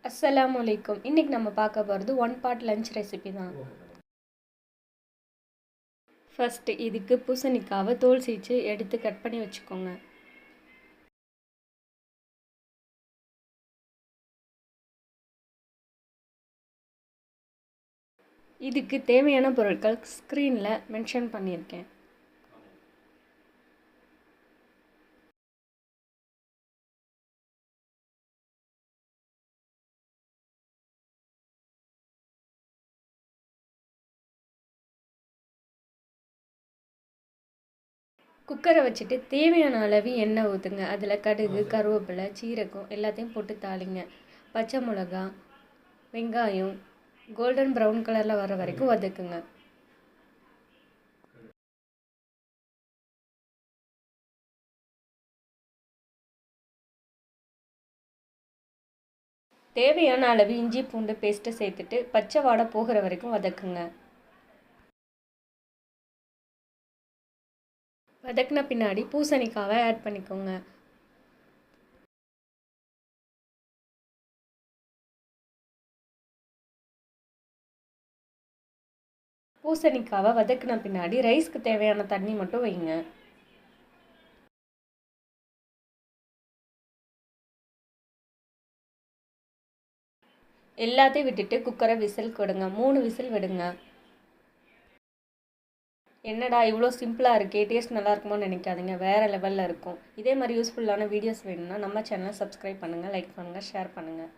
அஸ்ஸலாமு அலைக்கும். இன்னைக்கு நம்ம பார்க்க போகிறது ஒன் பாட் லஞ்ச் ரெசிபி தான். ஃபர்ஸ்ட் இதுக்கு பூசணிக்காவை தோல் சீச்சு எடுத்து கட் பண்ணி வச்சுக்கோங்க. இதுக்கு தேவையான பொருட்கள் ஸ்க்ரீனில் மென்ஷன் பண்ணியிருக்கேன். குக்கரை வச்சுட்டு தேவையான அளவு எண்ணெய் ஊற்றுங்க. அதில் கடுகு, கருவேப்பிலை, சீரகம் எல்லாத்தையும் போட்டு தாளிங்க. பச்சை மிளகா, வெங்காயம் கோல்டன் ப்ரௌன் கலரில் வர வரைக்கும் வதக்குங்க. தேவையான அளவு இஞ்சி பூண்டு பேஸ்ட்டை சேர்த்துட்டு பச்சை வாடை போகிற வரைக்கும் வதக்குங்க. வதக்கின பின்னாடி பூசணிக்காவை ஆட் பண்ணிக்கோங்க. பூசணிக்காவை வதக்கின பின்னாடி ரைஸ்க்கு தேவையான தண்ணி மட்டும் வைங்க. எல்லாத்தையும் விட்டுட்டு குக்கரை விசில் கொடுங்க. 3 விசில் விடுங்க. என்னடா இவ்வளோ சிம்பிளாக இருக்கே, டேஸ்ட் நல்லா இருக்குமோன்னு நினைக்காதீங்க, வேறு லெவலில் இருக்கும். இதே மாதிரி யூஸ்ஃபுல்லான வீடியோஸ் வேணும்னா நம்ம சேனலை சப்ஸ்கிரைப் பண்ணுங்கள், லைக் பண்ணுங்கள், ஷேர் பண்ணுங்கள்.